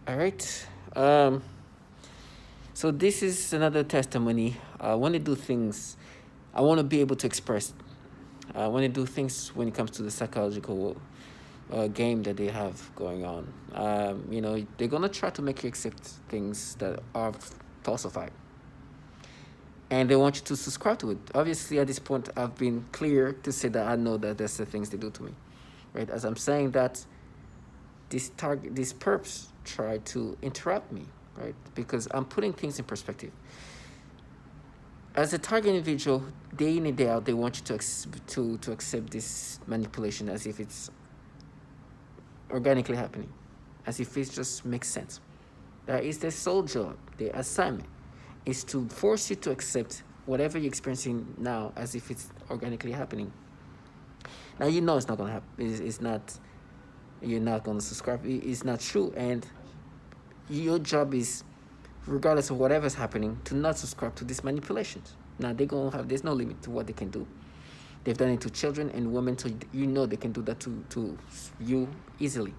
All right. Um, so this is another testimony. I want to do things. I want to be able to express. I want to do things when it comes to the psychological game that they have going on. They're gonna try to make you accept things that are falsified, and they want you to subscribe to it. Obviously, at this point, I've been clear to say that I know that that's the things they do to me, right? As I'm saying that, these perps try to interrupt me, right? Because I'm putting things in perspective. As a target individual, day in and day out, they want you to accept this manipulation as if it's organically happening, as if it just makes sense. That is their sole job. Their assignment is to force you to accept whatever you're experiencing now as if it's organically happening. Now you know it's not gonna happen. It's not. You're not gonna subscribe. It's not true, and your job is, regardless of whatever's happening, to not subscribe to these manipulations. Now they're gonna have. There's no limit to what they can do. They've done it to children and women, so you know they can do that to you easily.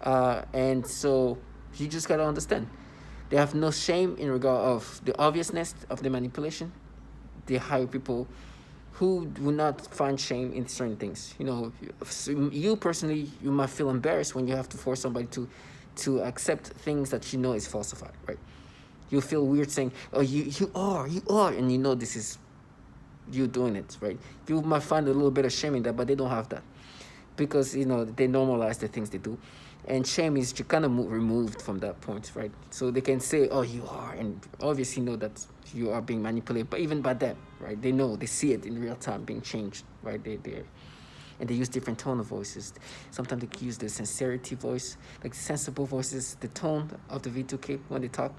And so you just gotta understand, they have no shame in regard of the obviousness of the manipulation. They hire people who will not find shame in certain things. You personally, you might feel embarrassed when you have to force somebody to accept things that you know is falsified, right? You feel weird saying, "Oh, you are," and you know this is you doing it, right? You might find a little bit of shame in that, but they don't have that because they normalize the things they do, and shame is kind of removed from that point, right? So they can say, "Oh, you are," and obviously know that you are being manipulated. But even by that, right? They know, they see it in real time being changed, right? And they use different tone of voices. Sometimes they use the sincerity voice, like sensible voices, the tone of the V2K when they talk.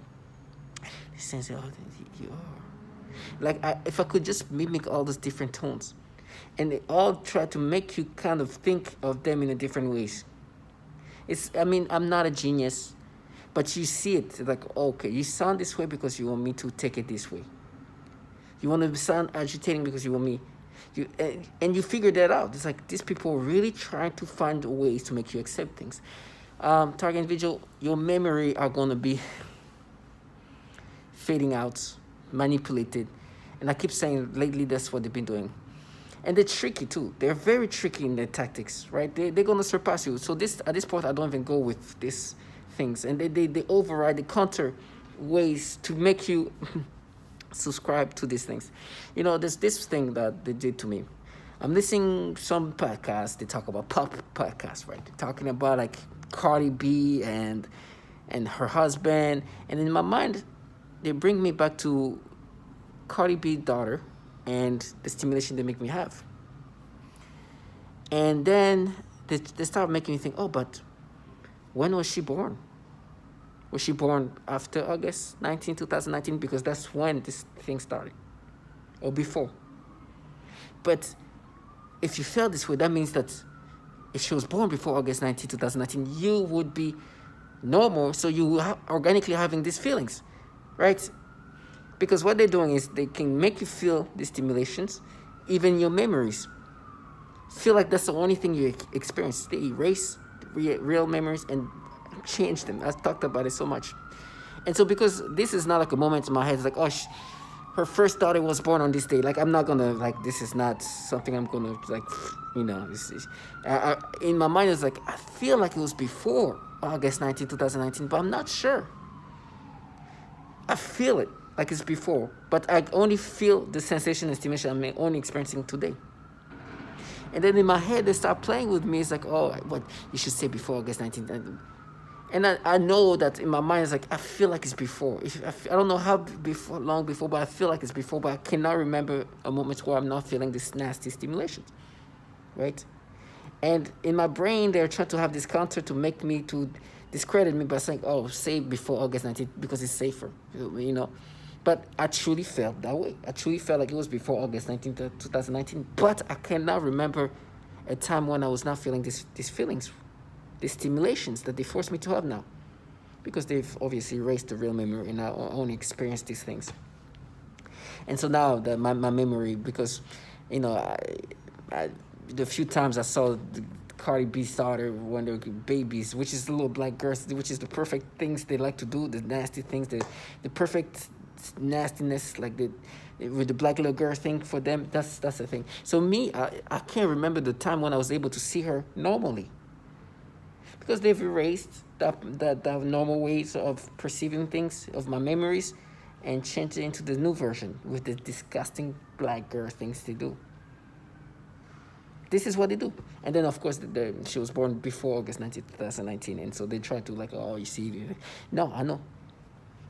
They say, "Oh, you are." Like if I could just mimic all those different tones, and they all try to make you kind of think of them in a different ways. I'm not a genius, but you see it like, okay, you sound this way because you want me to take it this way. You want to sound agitating because you want me, and you figure that out. It's like these people really trying to find ways to make you accept things. Target individual, your memory are going to be fading out, manipulated. And I keep saying lately that's what they've been doing. And they're tricky too. They're very tricky in their tactics, right? They're going to surpass you. So at this point, I don't even go with these things. And they override, they counter ways to make you subscribe to these things. There's this thing that they did to me. I'm listening some podcasts, they talk about pop podcasts, right? They're talking about like Cardi B and her husband. And in my mind, they bring me back to Cardi B's daughter and the stimulation they make me have. And then they start making me think, oh, but when was she born? Was she born after August 19, 2019? Because that's when this thing started. Or before. But if you feel this way, that means that if she was born before August 19, 2019, you would be normal. So you organically having these feelings, right? Because what they're doing is they can make you feel the stimulations, even your memories. Feel like that's the only thing you experience. They erase real memories and change them. I've talked about it so much. And so because this is not like a moment in my head, it's like, oh, her first daughter was born on this day. Like, I'm not going to, like, this is not something I'm going to, like, in my mind, it's like, I feel like it was before August 19, 2019, but I'm not sure. I feel it like it's before, but I only feel the sensation and stimulation I'm only experiencing today. And then in my head, they start playing with me. It's like, oh, what you should say before August 19th. And I know that in my mind, it's like, I feel like it's before. I don't know how long before, but I feel like it's before, but I cannot remember a moment where I'm not feeling this nasty stimulation, right? And in my brain, they're trying to have this counter to make me, to discredit me by saying, oh, say before August 19th because it's safer, But I truly felt that way. I truly felt like it was before August 19th, 2019. But I cannot remember a time when I was not feeling these feelings, these stimulations that they force me to have now. Because they've obviously erased the real memory and I only experienced these things. And so now my memory, because, the few times I saw Cardi B's daughter when they're babies, which is the little black girls, which is the perfect things they like to do, the nasty things, the perfect nastiness, like the with the black little girl thing for them. That's the thing. So me, I can't remember the time when I was able to see her normally, because they've erased the normal ways of perceiving things of my memories, and changed it into the new version with the disgusting black girl things they do. This is what they do. And then, of course, she was born before August 19, 2019. And so they try to, like, oh, you see. No, I know.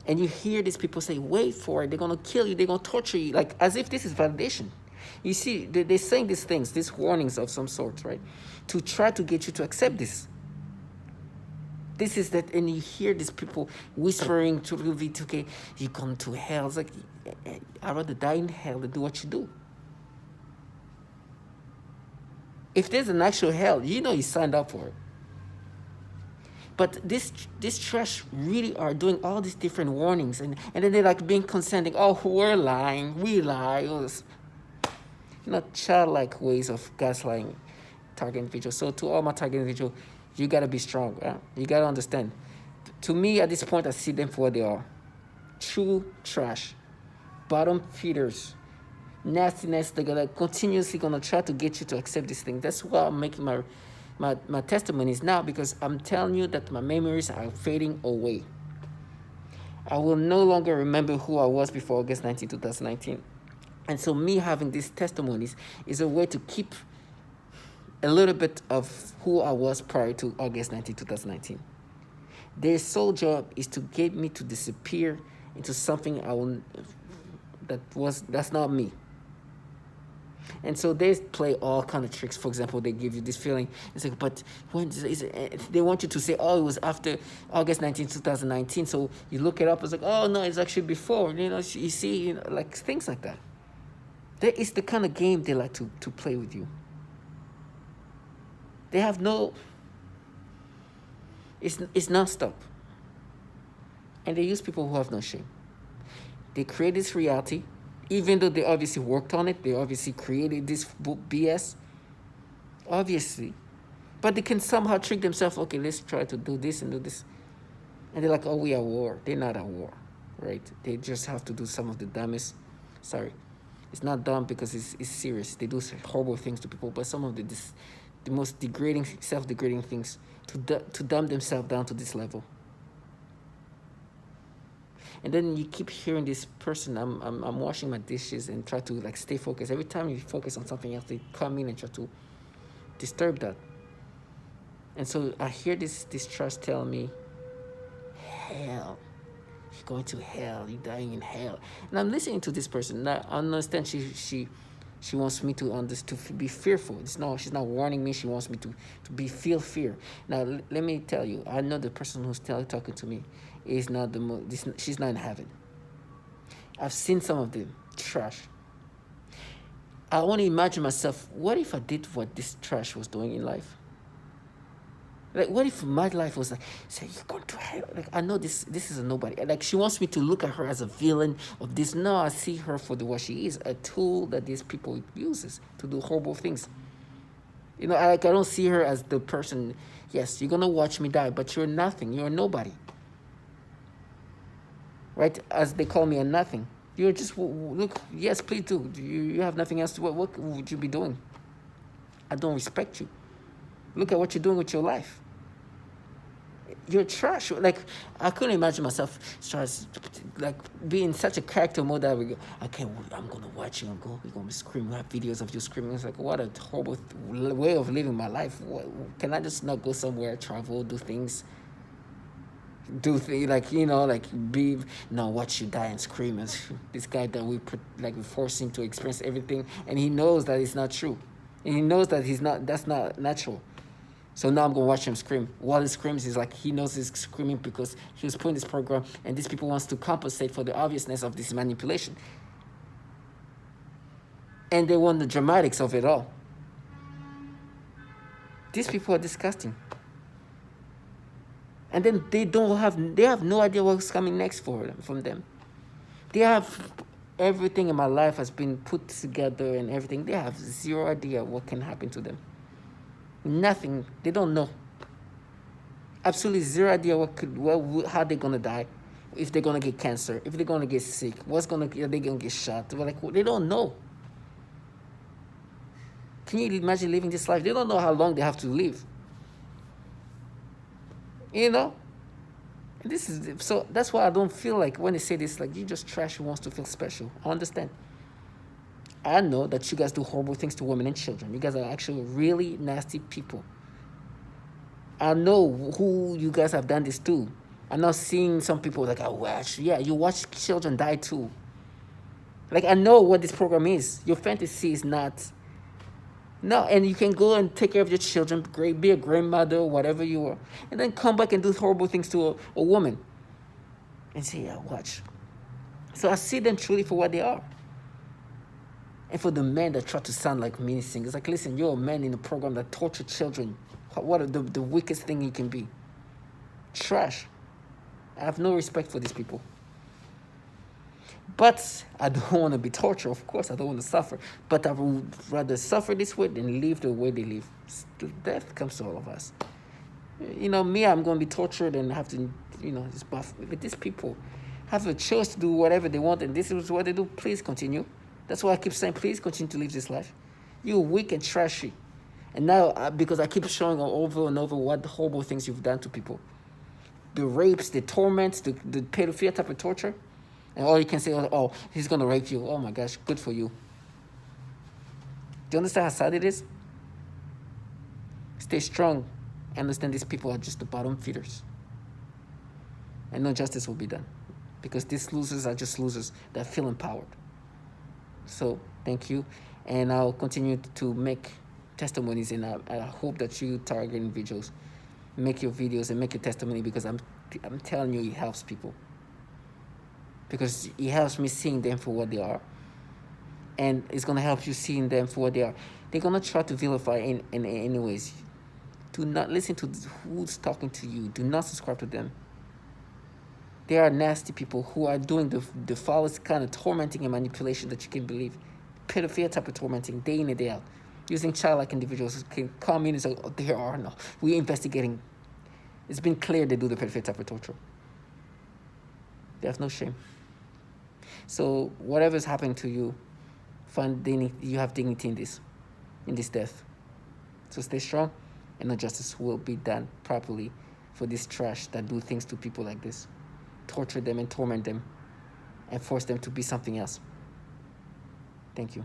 And you hear these people say, wait for it. They're going to kill you. They're going to torture you. Like, as if this is validation. You see, they're saying these things, these warnings of some sort, right? To try to get you to accept this. This is that, and you hear these people whispering to the V2K, you come to hell. It's like, I'd rather die in hell than do what you do. If there's an actual hell, you know you signed up for it. But this trash really are doing all these different warnings, and then they're like being consenting. Oh, we're lying, we lie. Childlike ways of gaslighting target individuals. So to all my target individuals, you gotta be strong. You gotta understand. To me, at this point, I see them for what they are: true trash, bottom feeders. Nastiness. They're gonna continuously try to get you to accept this thing. That's why I'm making my testimonies now, because I'm telling you that my memories are fading away. I will no longer remember who I was before August 19, 2019. And so me having these testimonies is a way to keep a little bit of who I was prior to August 19, 2019. Their sole job is to get me to disappear into something that's not me. And so they play all kind of tricks. For example, they give you this feeling. It's like, but when is it? They want you to say, oh, it was after August 19, 2019. So you look it up. It's like, oh, no, it's actually before. You see, like things like that. That is the kind of game they like to play with you. They have no... It's nonstop. And they use people who have no shame. They create this reality. Even though they obviously worked on it, they obviously created this BS, obviously. But they can somehow trick themselves, okay, let's try to do this and do this. And they're like, oh, we are at war. They're not at war, right? They just have to do some of the dumbest, it's not dumb because it's serious. They do horrible things to people, but some of the most degrading, self-degrading things to dumb themselves down to this level. And then you keep hearing this person, I'm washing my dishes, and try to like stay focused. Every time you focus on something else, they come in and try to disturb that. And so I hear this trash tell me, hell, you're going to hell, you're dying in hell. And I'm listening to this person. Now I understand she wants me to be fearful. She's not warning me. She wants me to feel fear. Now let me tell you, I know the person who's talking to me is not she's not in heaven. I've seen some of them trash. I want to imagine myself, what if I did what this trash was doing in life? Like, what if my life was like, say, you're going to hell? Like, I know this is a nobody. Like, she wants me to look at her as a villain of this. No, I see her for what she is, a tool that these people uses to do horrible things. I don't see her as the person, yes, you're going to watch me die, but you're nothing. You're nobody. Right? As they call me a nothing. You're just, look, yes, please do. You have nothing else to, what would you be doing? I don't respect you. Look at what you're doing with your life. You're trash. Like, I couldn't imagine myself like being such a character mode that I'm going to watch you and we're going to scream. We have videos of you screaming. It's like, what a horrible way of living my life. Can I just not go somewhere, travel, do things? Watch you die and scream. And this guy that we force him to experience everything, and he knows that it's not true. And he knows that that's not natural. So now I'm going to watch him scream. While he screams, he's like, he knows he's screaming because he was put in this program, and these people wants to compensate for the obviousness of this manipulation. And they want the dramatics of it all. These people are disgusting. And then they have no idea what's coming next from them. They have everything in my life has been put together and everything. They have zero idea what can happen to them. Nothing. They don't know. Absolutely zero idea how they're gonna die, if they're gonna get cancer, if they're gonna get sick, are they gonna get shot? They're like, they don't know. Can you imagine living this life? They don't know how long they have to live. You know? This is so that's why I don't feel like when they say this, like, you just trash who wants to feel special. I understand. I know that you guys do horrible things to women and children. You guys are actually really nasty people. I know who you guys have done this to. I'm not seeing some people like, I watch. Yeah, you watch children die too. Like, I know what this program is. Your fantasy is not. No, and you can go and take care of your children, be a grandmother, whatever you are, and then come back and do horrible things to a woman. And say, yeah, watch. So I see them truly for what they are. And for the men that try to sound like menacing, it's like, listen, you're a man in a program that torture children. What are the weakest thing you can be? Trash. I have no respect for these people. But I don't want to be tortured. Of course, I don't want to suffer. But I would rather suffer this way than live the way they live. Death comes to all of us. Me, I'm going to be tortured and have to, just buff. But these people have a choice to do whatever they want, and this is what they do. Please continue. That's why I keep saying, please continue to live this life. You're weak and trashy. And now, because I keep showing over and over what horrible things you've done to people. The rapes, the torments, the pedophilia type of torture. And all you can say, oh, he's going to rape you. Oh, my gosh, good for you. Do you understand how sad it is? Stay strong. Understand these people are just the bottom feeders. And no justice will be done. Because these losers are just losers that feel empowered. So, thank you. And I'll continue to make testimonies, and I hope that you target individuals, make your videos and make your testimony, because I'm telling you, it helps people. Because it helps me seeing them for what they are. And it's going to help you seeing them for what they are. They're going to try to vilify in any ways. Do not listen to who's talking to you. Do not subscribe to them. They are nasty people who are doing the foulest kind of tormenting and manipulation that you can believe. Pedophilia type of tormenting, day in and day out. Using childlike individuals who can come in and say, oh, there are no. We're investigating. It's been clear they do the pedophilia type of torture. They have no shame. So whatever is happening to you, you have dignity in this death. So stay strong, and no justice will be done properly for this trash that do things to people like this. Torture them and torment them and force them to be something else. Thank you.